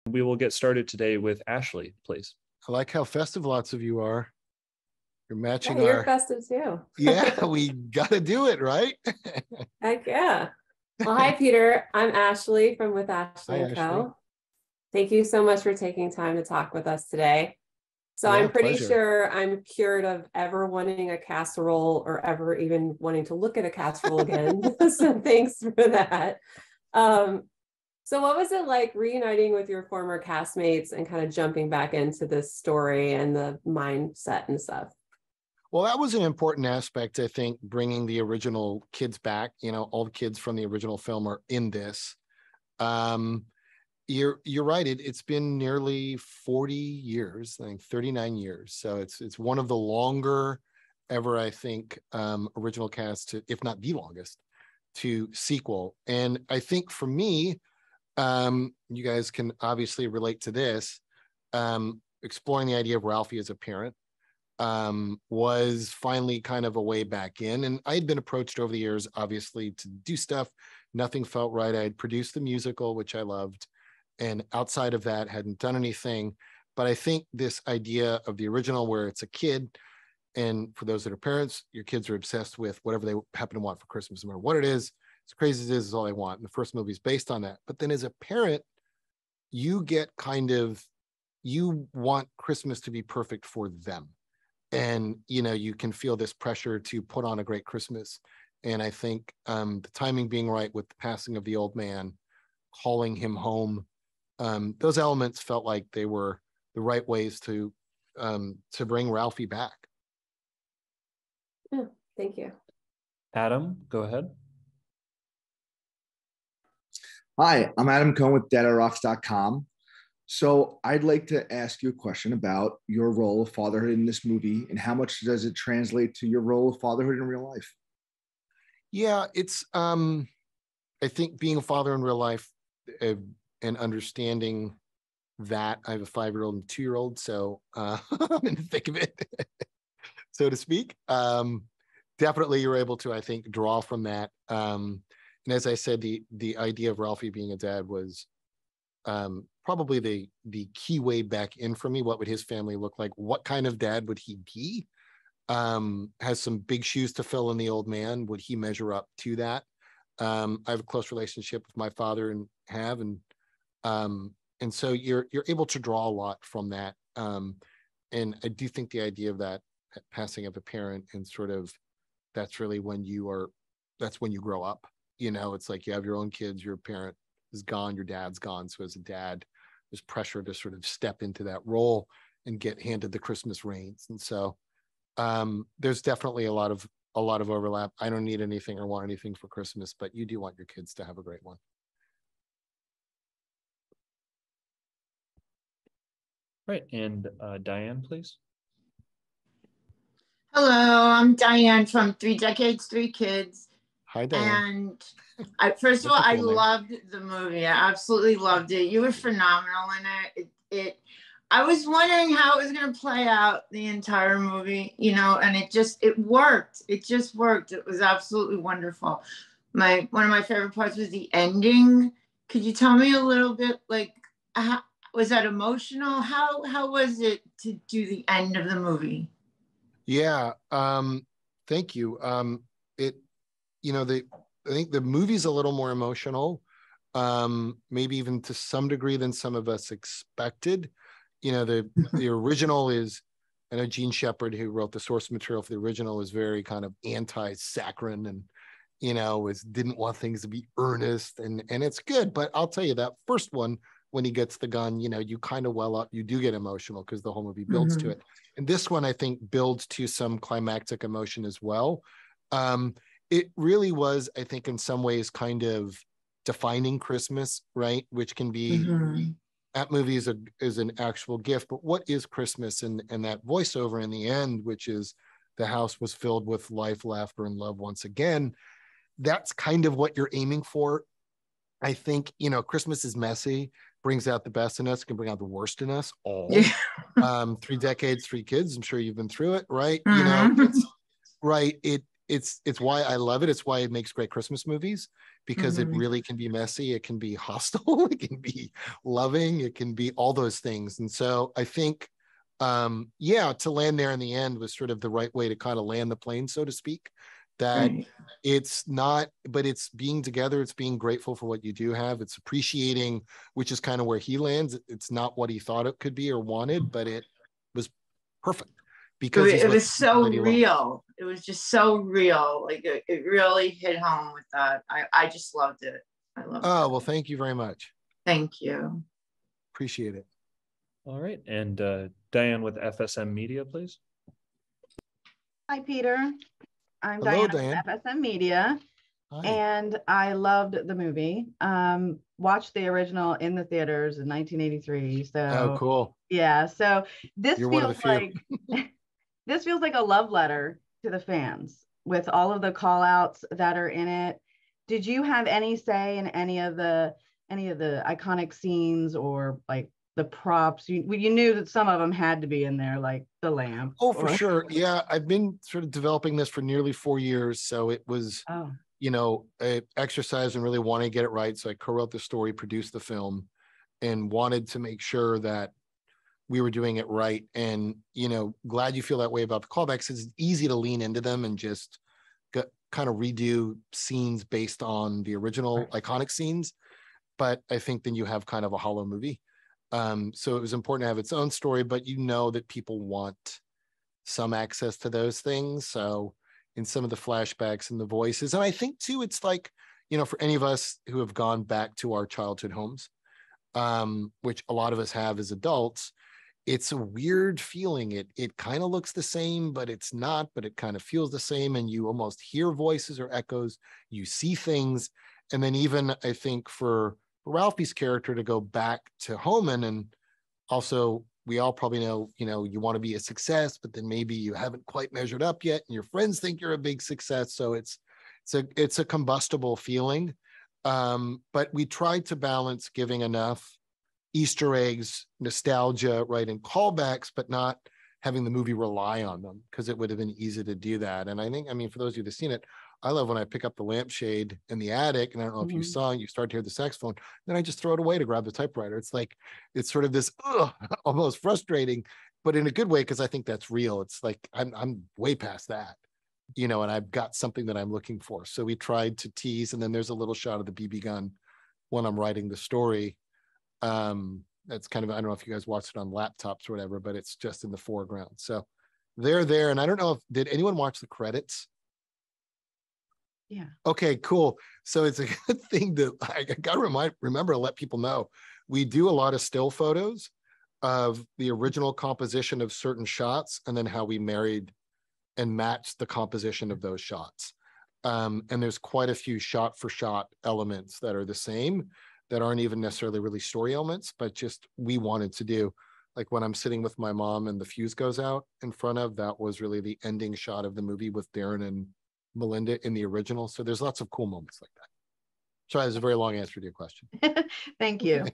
We will get started today with Ashley, please. I like how festive lots of you are. You're matching you're festive too. Yeah, we got to do it, right? Heck yeah. Well, hi, Peter. I'm Ashley from With Ashley & Co. Ashley. Thank you so much for taking time to talk with us today. So Yeah, I'm pretty pleasure. sure I'm cured of ever wanting a casserole or ever even wanting to look at a casserole again. So thanks for that. So what was it like reuniting with your former castmates and kind of jumping back into this story and the mindset and stuff? Well, that was an important aspect, I think, bringing the original kids back. You know, all the kids from the original film are in this. You're right. It's been nearly 40 years, I think 39 years. So it's one of the longer ever, I think, original cast, if not the longest, to sequel. And I think for me, you guys can obviously relate to this. Exploring the idea of Ralphie as a parent was finally kind of a way back in. And I had been approached over the years, obviously, to do stuff. Nothing felt right. I had produced the musical, which I loved. And outside of that, hadn't done anything. But I think this idea of the original, where it's a kid, and for those that are parents, your kids are obsessed with whatever they happen to want for Christmas, no matter what it is. As crazy as it is all they want. And the first movie is based on that. But then as a parent, you get you want Christmas to be perfect for them. And, you know, you can feel this pressure to put on a great Christmas. And I think the timing being right with the passing of the old man, calling him home, those elements felt like they were the right ways to bring Ralphie back. Yeah, thank you. Adam, go ahead. Hi, I'm Adam Cohn with DeadRocks.com. So I'd like to ask you a question about your role of fatherhood in this movie, and how much does it translate to your role of fatherhood in real life? Yeah, it's I think being a father in real life and understanding that I have a 5-year-old and a 2-year-old, so I'm in the thick of it, so to speak. Definitely you're able to, I think, draw from that. And as I said, the idea of Ralphie being a dad was probably the key way back in for me. What would his family look like? What kind of dad would he be? Has some big shoes to fill in the old man. Would he measure up to that? I have a close relationship with my father and so you're able to draw a lot from that. And I do think the idea of that passing of a parent and sort of that's really that's when you grow up. You know, it's like you have your own kids, your parent is gone, your dad's gone. So as a dad, there's pressure to sort of step into that role and get handed the Christmas reins. And so there's definitely a lot of overlap. I don't need anything or want anything for Christmas, but you do want your kids to have a great one. Right. And Diane, please. Hello, I'm Diane from 3 Decades, 3 Kids. Hi, Diane. And first of all, I loved the movie. I absolutely loved it. You were phenomenal in it. I was wondering how it was going to play out the entire movie, you know, and it worked. It just worked. It was absolutely wonderful. One of my favorite parts was the ending. Could you tell me a little bit, like, was that emotional? How was it to do the end of the movie? Yeah, thank you. I think the movie's a little more emotional, maybe even to some degree than some of us expected. You know, the original is, I know Gene Shepard, who wrote the source material for the original, is very kind of anti-saccharine and, you know, didn't want things to be earnest, and it's good. But I'll tell you, that first one, when he gets the gun, you know, you kind of well up, you do get emotional because the whole movie builds to it. And this one, I think, builds to some climactic emotion as well. It really was, I think, in some ways kind of defining Christmas, right? Which can be, that movie is an actual gift, but what is Christmas? And that voiceover in the end, which is the house was filled with life, laughter, and love once again. That's kind of what you're aiming for. I think, you know, Christmas is messy, brings out the best in us, can bring out the worst in us all. Yeah. 3 Decades, 3 Kids. I'm sure you've been through it, right? You know, it's right. it's why I love it. It's why it makes great Christmas movies, because it really can be messy. It can be hostile. It can be loving. It can be all those things. And so I think, to land there in the end was sort of the right way to kind of land the plane, so to speak. That it's not, but it's being together. It's being grateful for what you do have. It's appreciating, which is kind of where he lands. It's not what he thought it could be or wanted, but it was perfect. Because it was so real. It was just so real. Like it really hit home with that. I just loved it. I loved it. Oh, well, thank you very much. Thank you. Appreciate it. All right. And Diane with FSM Media, please. Hi, Peter. I'm Hello, Diane with FSM Media. Hi. And I loved the movie. Watched the original in the theaters in 1983. So cool. Yeah. So this You're feels like this feels like a love letter to the fans with all of the call outs that are in it. Did you have any say in any of the iconic scenes or like the props? You knew that some of them had to be in there, like the lamp. Oh, for sure. Yeah. I've been sort of developing this for nearly 4 years. So it was, a exercise and really wanting to get it right. So I co-wrote the story, produced the film, and wanted to make sure that we were doing it right. And, glad you feel that way about the callbacks. It's easy to lean into them and just kind of redo scenes based on the original iconic scenes. But I think then you have kind of a hollow movie. So it was important to have its own story, but that people want some access to those things. So in some of the flashbacks and the voices, and I think too, it's like, for any of us who have gone back to our childhood homes, which a lot of us have as adults, it's a weird feeling. It kind of looks the same, but it's not, but it kind of feels the same. And you almost hear voices or echoes, you see things. And then even I think for Ralphie's character to go back to Homan, and also we all probably know, you want to be a success, but then maybe you haven't quite measured up yet and your friends think you're a big success. So it's a combustible feeling. But we tried to balance giving enough Easter eggs, nostalgia, right, and callbacks, but not having the movie rely on them, because it would have been easy to do that. And I think, for those of you that have seen it, I love when I pick up the lampshade in the attic, and I don't know if you saw, you start to hear the saxophone, then I just throw it away to grab the typewriter. It's like, it's sort of this almost frustrating, but in a good way, because I think that's real. It's like, I'm way past that, and I've got something that I'm looking for. So we tried to tease, and then there's a little shot of the BB gun when I'm writing the story. That's kind of, I don't know if you guys watched it on laptops or whatever, but it's just in the foreground. So they're there. And I don't know did anyone watch the credits? Yeah. Okay, cool. So it's a good thing that I got to remember to let people know. We do a lot of still photos of the original composition of certain shots, and then how we married and matched the composition of those shots. And there's quite a few shot for shot elements that are the same, that aren't even necessarily really story elements, but just we wanted to do. Like when I'm sitting with my mom and the fuse goes out in front of, that was really the ending shot of the movie with Darren and Melinda in the original. So there's lots of cool moments like that. Sorry, that's a very long answer to your question. Thank you.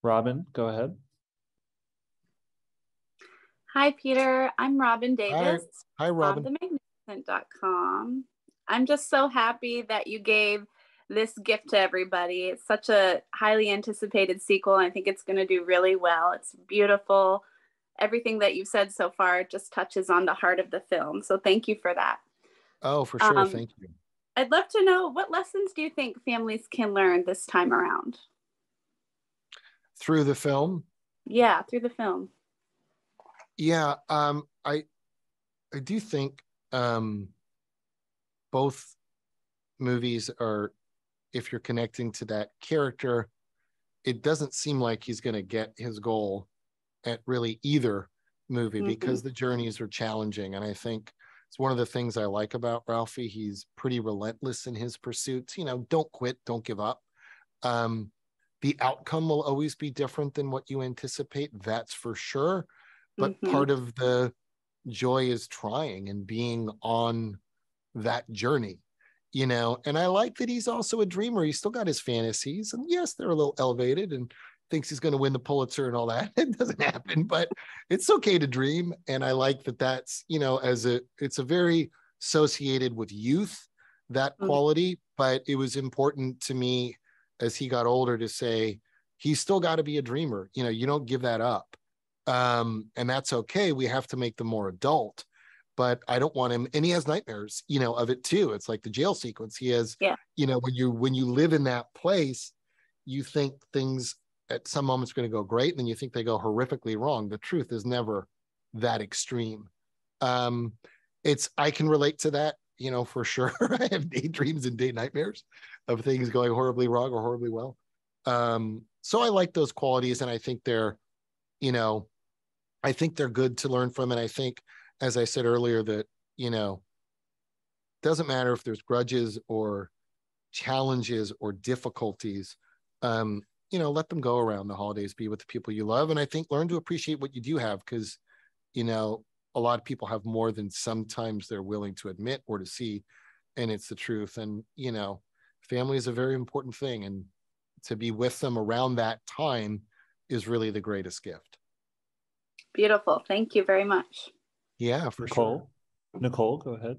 Robin, go ahead. Hi, Peter. I'm Robin Davis. Hi, Robin. From themagnificent.com. I'm just so happy that you gave this gift to everybody. It's such a highly anticipated sequel. I think it's going to do really well. It's beautiful. Everything that you've said so far just touches on the heart of the film. So thank you for that. Oh, for sure. Thank you. I'd love to know, what lessons do you think families can learn this time around? Through the film? Yeah, through the film. Yeah, I do think both movies are, if you're connecting to that character, it doesn't seem like he's going to get his goal at really either movie, because the journeys are challenging. And I think it's one of the things I like about Ralphie. He's pretty relentless in his pursuits. Don't quit, don't give up. The outcome will always be different than what you anticipate, that's for sure. But part of the joy is trying and being on that journey. And I like that he's also a dreamer. He's still got his fantasies, and yes, they're a little elevated, and thinks he's going to win the Pulitzer and all that. It doesn't happen, but it's okay to dream. And I like that that's, it's a very associated with youth, that quality, but it was important to me as he got older to say, he's still got to be a dreamer. You know, you don't give that up. And that's okay. We have to make them more adult, but I don't want him. And he has nightmares, you know, of it too. It's like the jail sequence. He has, you know, when you live in that place, you think things at some moments are going to go great, and then you think they go horrifically wrong. The truth is never that extreme. I can relate to that, you know, for sure. I have daydreams and day nightmares of things going horribly wrong or horribly well. So I like those qualities, and I think they're, you know, I think they're good to learn from. And I think, as I said earlier, that, you know, doesn't matter if there's grudges or challenges or difficulties, you know, let them go around the holidays, be with the people you love. And I think learn to appreciate what you do have, because, you know, a lot of people have more than sometimes they're willing to admit or to see, and it's the truth. And, you know, family is a very important thing, and to be with them around that time is really the greatest gift. Beautiful. Thank you very much. Yeah, for sure. Nicole, go ahead.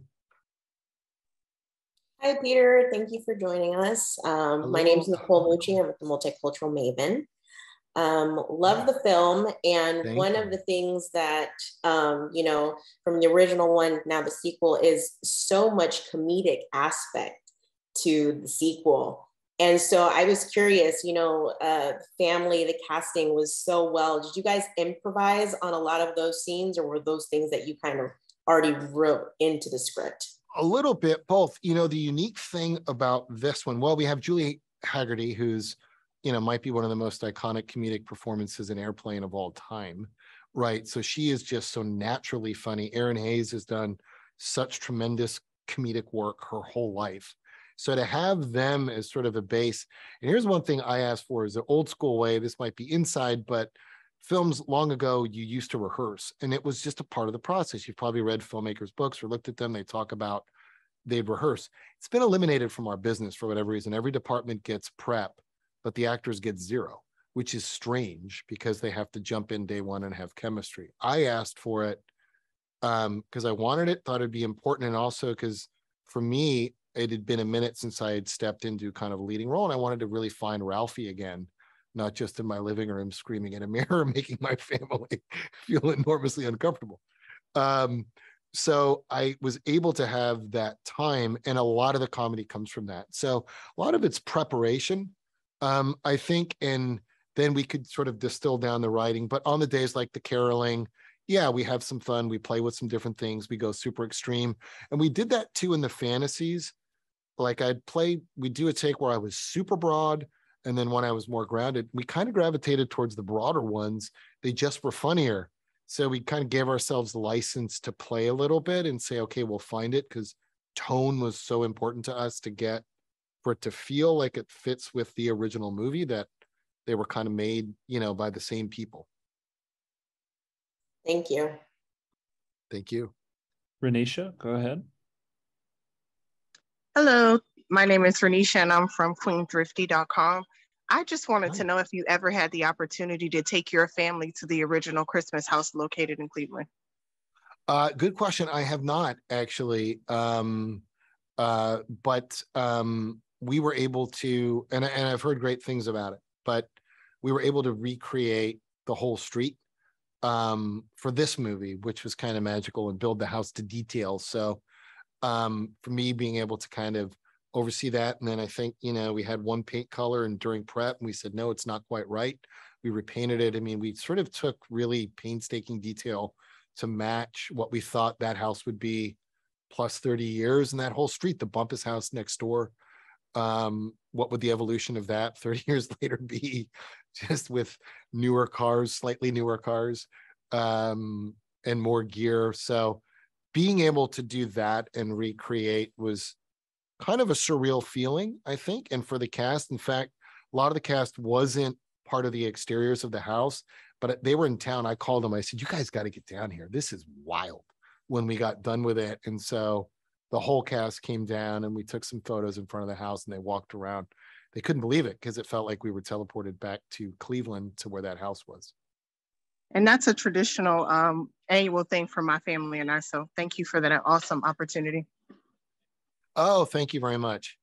Hi, Peter. Thank you for joining us. My name is Nicole Mucci. I'm with the Multicultural Maven. Love the film. And one of the things that, you know, from the original one, now the sequel, is so much comedic aspect to the sequel. And so I was curious, you know, family, the casting was so well. Did you guys improvise on a lot of those scenes, or were those things that you kind of already wrote into the script? A little bit, both. You know, the unique thing about this one, well, we have Julie Haggerty, who's, you know, might be one of the most iconic comedic performances in Airplane of all time, right? So she is just so naturally funny. Erin Hayes has done such tremendous comedic work her whole life. So to have them as sort of a base, and here's one thing I asked for, is the old school way. This might be inside, but films long ago, you used to rehearse, and it was just a part of the process. You've probably read filmmakers' books or looked at them. They talk about they'd rehearse. It's been eliminated from our business for whatever reason. Every department gets prep, but the actors get zero, which is strange because they have to jump in day one and have chemistry. I asked for it because I wanted it, thought it'd be important, and also because for me, it had been a minute since I had stepped into kind of a leading role, and I wanted to really find Ralphie again, not just in my living room screaming in a mirror, making my family feel enormously uncomfortable. So I was able to have that time, and a lot of the comedy comes from that. So a lot of it's preparation, I think, and then we could sort of distill down the writing. But on the days like the caroling, yeah, we have some fun. We play with some different things. We go super extreme. And we did that too in the fantasies. Like we'd do a take where I was super broad, and then when I was more grounded, we kind of gravitated towards the broader ones. They just were funnier. So we kind of gave ourselves the license to play a little bit and say, okay, we'll find it, because tone was so important to us to get, for it to feel like it fits with the original movie, that they were kind of made, you know, by the same people. Thank you. Thank you. Renisha, go ahead. Hello, my name is Renisha, and I'm from queenthrifty.com. I just wanted to know if you ever had the opportunity to take your family to the original Christmas house located in Cleveland. Good question. I have not, actually. But we were able to, and I've heard great things about it, but we were able to recreate the whole street for this movie, which was kind of magical, and build the house to detail. So for me, being able to kind of oversee that. And then I think, you know, we had one paint color, and during prep, we said, no, it's not quite right. We repainted it. I mean, we sort of took really painstaking detail to match what we thought that house would be plus 30 years. And that whole street, the Bumpus house next door, what would the evolution of that 30 years later be, just with newer cars, slightly newer cars, and more gear. So being able to do that and recreate was kind of a surreal feeling, I think. And for the cast, in fact, a lot of the cast wasn't part of the exteriors of the house, but they were in town. I called them. I said, you guys got to get down here. This is wild, when we got done with it. And so the whole cast came down, and we took some photos in front of the house, and they walked around. They couldn't believe it, because it felt like we were teleported back to Cleveland, to where that house was. And that's a traditional annual thing for my family and I. So thank you for that awesome opportunity. Oh, thank you very much.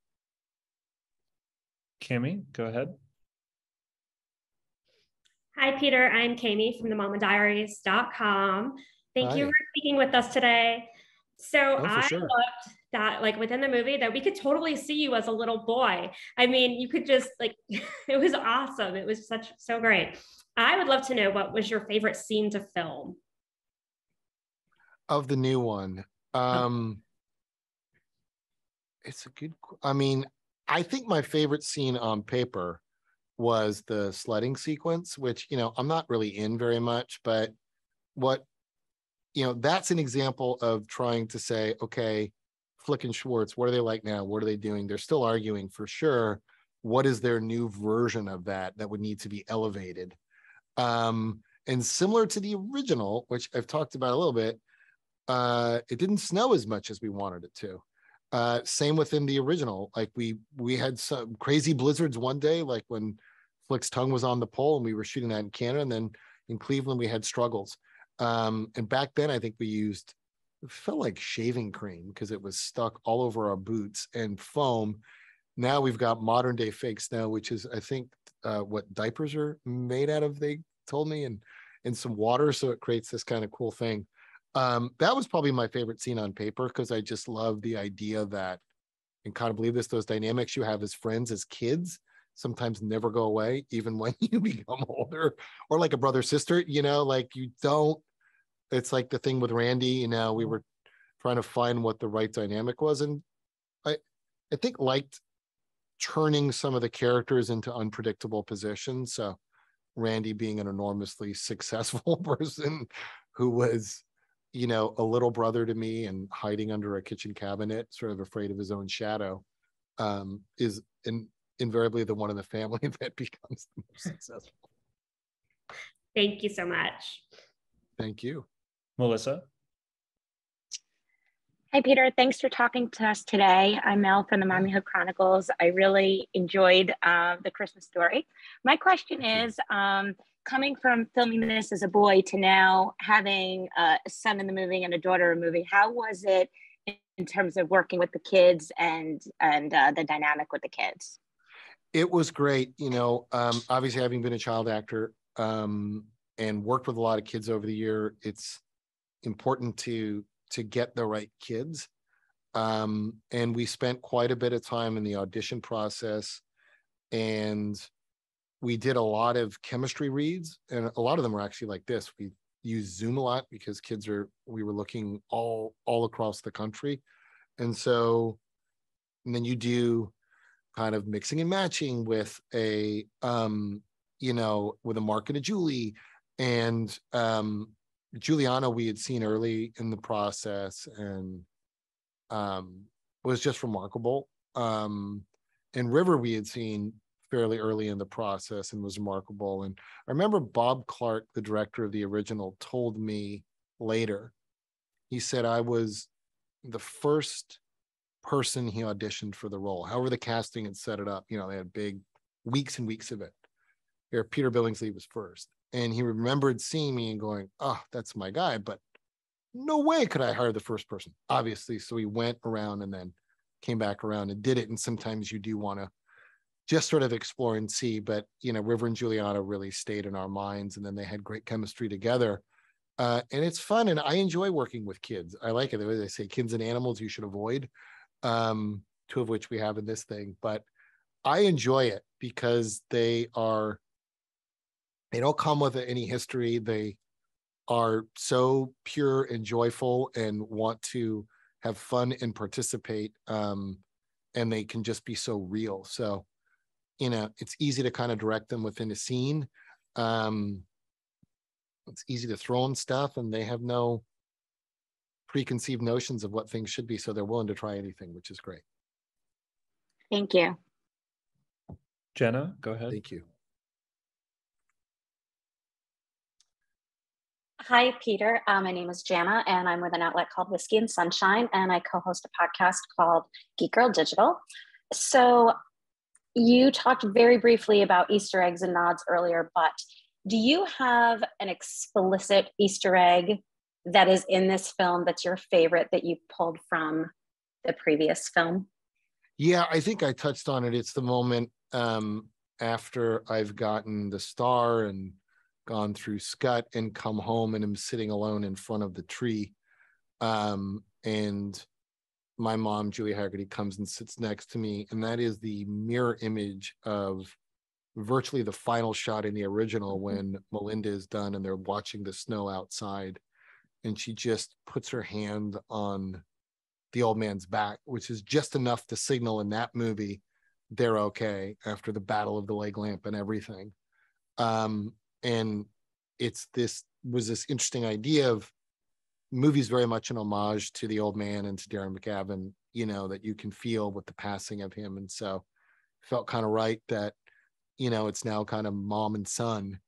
Kimmy, go ahead. Hi, Peter. I'm Kami from themamadiaries.com. Thank Hi. you for speaking with us today. So Oh, for sure. loved that, like within the movie, that we could totally see you as a little boy. I mean, you could just like, it was awesome. It was so great. I would love to know, what was your favorite scene to film? Of the new one. It's a good, I mean, I think my favorite scene on paper was the sledding sequence, which, you know, I'm not really in very much, but that's an example of trying to say, okay, Flick and Schwartz, what are they like now? What are they doing? They're still arguing for sure. What is their new version of that would need to be elevated? And similar to the original, which I've talked about a little bit, it didn't snow as much as we wanted it to. Same within the original. Like we had some crazy blizzards one day, like when Flick's tongue was on the pole and we were shooting that in Canada, and then in Cleveland we had struggles. And back then I think we used, it felt like shaving cream because it was stuck all over our boots, and foam. Now we've got modern day fake snow, which is, I think, what diapers are made out of, they told me, and some water, so it creates this kind of cool thing. That was probably my favorite scene on paper, because I just love the idea that, and kind of believe this, those dynamics you have as friends, as kids, sometimes never go away, even when you become older, or like a brother sister, like you don't, it's like the thing with Randy, we were trying to find what the right dynamic was. And I think liked turning some of the characters into unpredictable positions. So Randy being an enormously successful person who was, a little brother to me and hiding under a kitchen cabinet, sort of afraid of his own shadow, is invariably the one in the family that becomes the most successful. Thank you so much. Thank you. Melissa. Hi, Peter. Thanks for talking to us today. I'm Mel from the Mommyhood Chronicles. I really enjoyed the Christmas story. My question is, coming from filming this as a boy to now having a son in the movie and a daughter in the movie, how was it in terms of working with the kids and the dynamic with the kids? It was great. Obviously having been a child actor and worked with a lot of kids over the year, it's important to get the right kids. And we spent quite a bit of time in the audition process, and we did a lot of chemistry reads, and a lot of them were actually like this. We used Zoom a lot because we were looking all across the country. And then you do kind of mixing and matching with with a Mark and a Julie, and Juliana we had seen early in the process, and was just remarkable. And River we had seen fairly early in the process and was remarkable. And I remember Bob Clark, the director of the original, told me later, he said I was the first person he auditioned for the role. However the casting had set it up, they had big weeks and weeks of it. Here, Peter Billingsley was first. And he remembered seeing me and going, oh, that's my guy, but no way could I hire the first person, obviously. So he went around and then came back around and did it. And sometimes you do want to just sort of explore and see, but River and Juliana really stayed in our minds, and then they had great chemistry together. And it's fun, and I enjoy working with kids. I like it. The way they say kids and animals you should avoid, two of which we have in this thing, but I enjoy it because they don't come with any history. They are so pure and joyful and want to have fun and participate. And they can just be so real. So, it's easy to kind of direct them within a scene. It's easy to throw in stuff, and they have no preconceived notions of what things should be. So they're willing to try anything, which is great. Thank you. Jenna, go ahead. Thank you. Hi, Peter. My name is Jana, and I'm with an outlet called Whiskey and Sunshine, and I co-host a podcast called Geek Girl Digital. So you talked very briefly about Easter eggs and nods earlier, but Do you have an explicit Easter egg that is in this film that's your favorite that you pulled from the previous film? Yeah, I think I touched on it. It's the moment after I've gotten the star and gone through Scut and come home and am sitting alone in front of the tree. And my mom, Julie Haggerty, comes and sits next to me. And that is the mirror image of virtually the final shot in the original when Melinda is done and they're watching the snow outside. And she just puts her hand on the old man's back, which is just enough to signal in that movie they're okay after the battle of the leg lamp and everything. And it's this interesting idea of movies very much an homage to the old man and to Darren McGavin, you know, that you can feel with the passing of him. And so felt kind of right that, you know, it's now kind of mom and son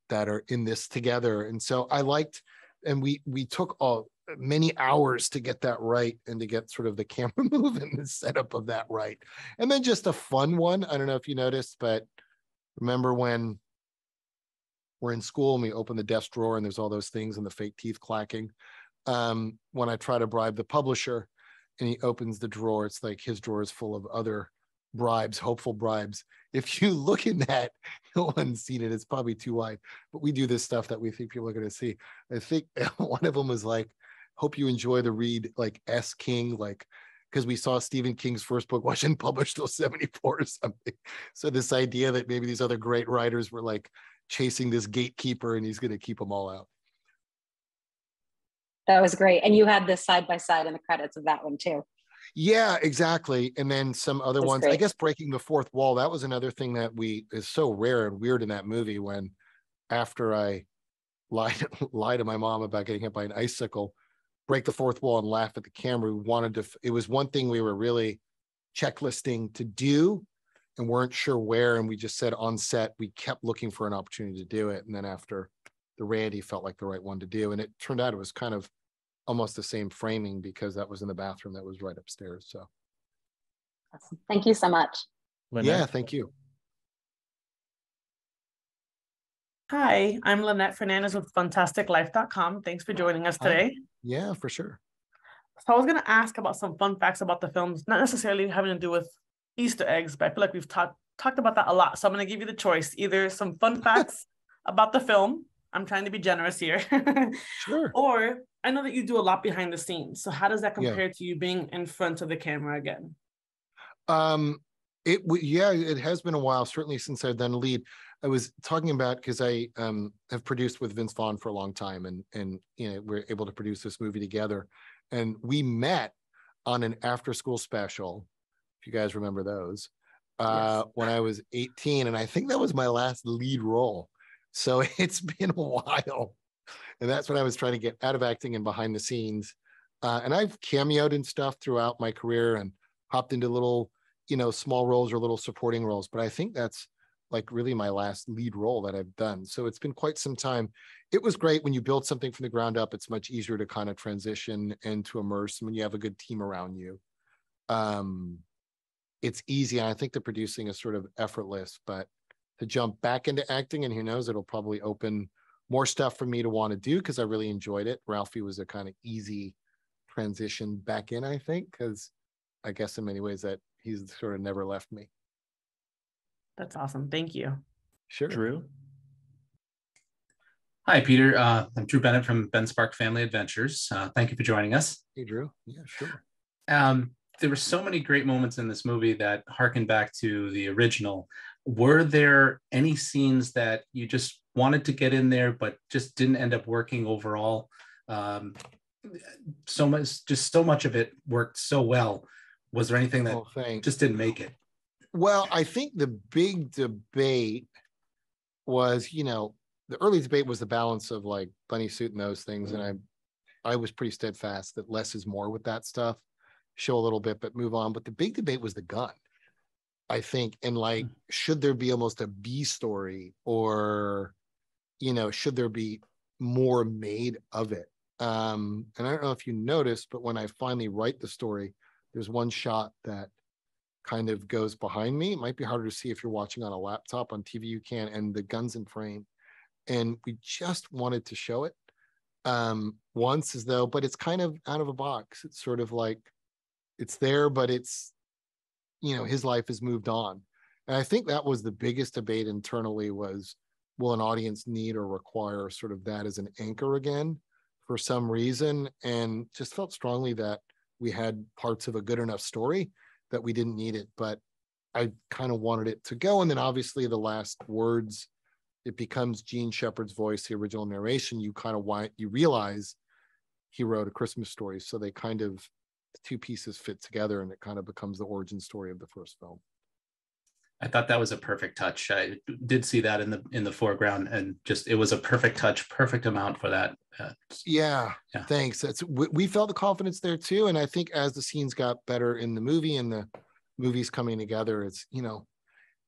that are in this together. And so I liked, and we took many hours to get that right and to get sort of the camera move and the setup of that right. And then just a fun one. I don't know if you noticed, but remember when we're in school and we open the desk drawer and there's all those things and the fake teeth clacking. When I try to bribe the publisher and he opens the drawer, it's like his drawer is full of other bribes, hopeful bribes. If you look in that, no one's seen it. It's probably too wide, but we do this stuff that we think people are going to see. I think one of them was like, hope you enjoy the read, like S. King, like, because we saw Stephen King's first book wasn't published till 74 or something. So this idea that maybe these other great writers were like chasing this gatekeeper and he's going to keep them all out. That was great. And you had this side by side in the credits of that one too. Yeah, exactly. And then some other ones, great. I guess breaking the fourth wall, that was another thing that is so rare and weird in that movie when after I lied to my mom about getting hit by an icicle, break the fourth wall and laugh at the camera. It was one thing we were really checklisting to do and weren't sure where. And we just said on set, we kept looking for an opportunity to do it. And then after the Randy felt like the right one to do. And it turned out it was kind of almost the same framing because that was in the bathroom that was right upstairs. So awesome. Thank you so much. Lynette? Yeah, thank you. Hi, I'm Lynette Fernandez with FantasticLife.com. Thanks for joining us today. Hi. Yeah, for sure. So I was going to ask about some fun facts about the films, not necessarily having to do with Easter eggs, but I feel like we've talked about that a lot. So I'm going to give you the choice, either some fun facts about the film. I'm trying to be generous here. Sure. Or I know that you do a lot behind the scenes. So how does that compare to you being in front of the camera again? It has been a while, certainly since I've done lead. I was talking about because I have produced with Vince Vaughn for a long time, and you know we're able to produce this movie together. And we met on an after-school special, if you guys remember those, Yes. when I was 18, and I think that was my last lead role. So it's been a while, and that's when I was trying to get out of acting and behind the scenes. And I've cameoed and stuff throughout my career and hopped into little, you know, small roles or little supporting roles. But I think that's like really my last lead role that I've done. So it's been quite some time. It was great when you build something from the ground up. It's much easier to kind of transition and to immerse when you have a good team around you. It's easy. And I think the producing is sort of effortless, but to jump back into acting, and who knows, it'll probably open more stuff for me to want to do because I really enjoyed it. Ralphie was a kind of easy transition back in, I think, because I guess in many ways that he's sort of never left me. That's awesome. Thank you. Sure. Drew? Hi, Peter. I'm Drew Bennett from Ben Spark Family Adventures. Thank you for joining us. Hey, Drew. Yeah, sure. There were so many great moments in this movie that harken back to the original. Were there any scenes that you just wanted to get in there, but just didn't end up working overall? So much of it worked so well. Was there anything that just didn't make it? Well, I think the big debate was, you know, the early debate was the balance of like bunny suit and those things. And I was pretty steadfast that less is more with that stuff. Show a little bit, but move on. But the big debate was the gun, I think. And like, should there be almost a B story, or, you know, should there be more made of it? And I don't know if you noticed, but when I finally write the story, there's one shot that kind of goes behind me. It might be harder to see if you're watching on a laptop. On TV you can, and the gun's in frame. and we just wanted to show it once, as though, but it's kind of out of a box. It's sort of like it's there, but it's, you know, his life has moved on. And I think that was the biggest debate internally was, will an audience need or require sort of that as an anchor again for some reason? And just felt strongly that we had parts of a good enough story that we didn't need it, but I kind of wanted it to go. And then obviously the last words, it becomes Gene Shepard's voice, the original narration. You kind of you realize he wrote A Christmas Story. So they kind of, the two pieces fit together, and it kind of becomes the origin story of the first film. I thought that was a perfect touch. I did see that in the foreground, and just, it was a perfect touch, perfect amount for that. Yeah, thanks. We felt the confidence there too. And I think as the scenes got better in the movie and the movies coming together, it's, you know,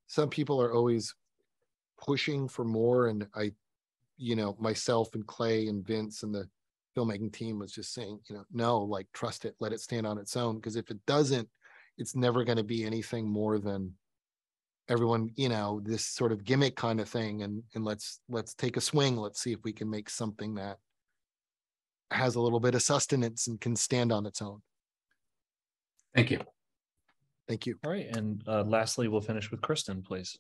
some people are always pushing for more. And I, you know, myself and Clay and Vince and the filmmaking team was just saying, you know, no, like, trust it, let it stand on its own. Because if it doesn't, it's never going to be anything more than everyone, you know, this sort of gimmick kind of thing. And let's take a swing. Let's see if we can make something that has a little bit of sustenance and can stand on its own. Thank you. Thank you. All right. And lastly, we'll finish with Kristen, please.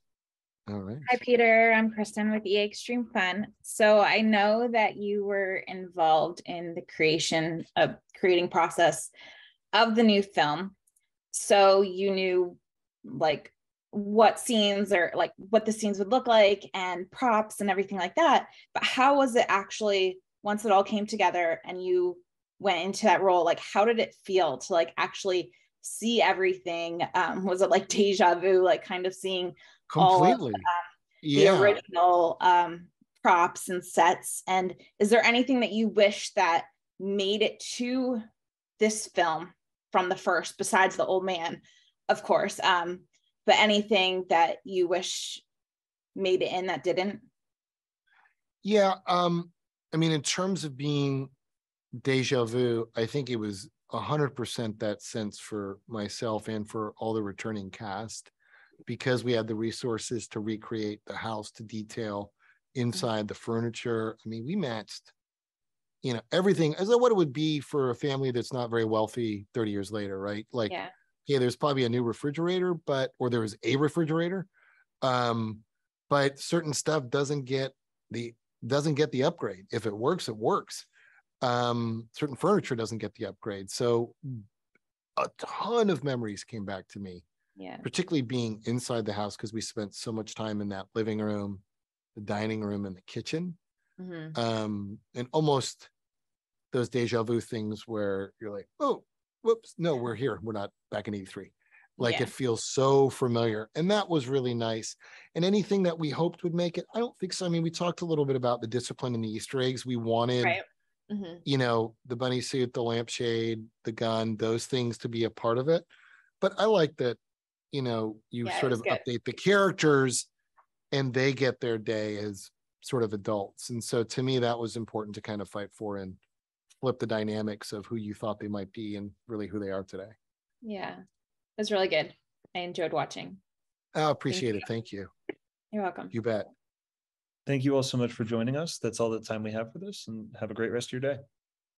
All right. Hi, Peter. I'm Kristen with EA Extreme Fun. So I know that you were involved in the creating process of the new film. So you knew like what scenes or like what the scenes would look like and props and everything like that. But how was it actually, once it all came together and you went into that role, like how did it feel to like actually see everything? Was it like deja vu, like kind of seeing completely all of, the original props and sets? And is there anything that you wish that made it to this film from the first, besides the old man, of course, but anything that you wish made it in that didn't? Yeah, I mean, in terms of being deja vu, I think it was 100% that sense for myself and for all the returning cast, because we had the resources to recreate the house to detail inside the furniture. I mean, we matched, you know, everything as what it would be for a family that's not very wealthy 30 years later, right? Like, yeah, there's probably a new refrigerator, or there was a refrigerator, but certain stuff doesn't get the upgrade. If it works, it works. Certain furniture doesn't get the upgrade. So a ton of memories came back to me. Yeah. Particularly being inside the house, because we spent so much time in that living room, the dining room, and the kitchen. Mm-hmm. And almost those deja vu things where you're like, oh, whoops, no, we're here. We're not back in 83. Like, it feels so familiar. And that was really nice. And anything that we hoped would make it, I don't think so. I mean, we talked a little bit about the discipline and the Easter eggs. We wanted, you know, the bunny suit, the lampshade, the gun, those things to be a part of it. But I like that, you know, you sort of update the characters and they get their day as sort of adults. And so to me, that was important to kind of fight for and flip the dynamics of who you thought they might be and really who they are today. Yeah, it was really good. I enjoyed watching. I appreciate it. Thank you. You're welcome. You bet. Thank you all so much for joining us. That's all the time we have for this, and have a great rest of your day.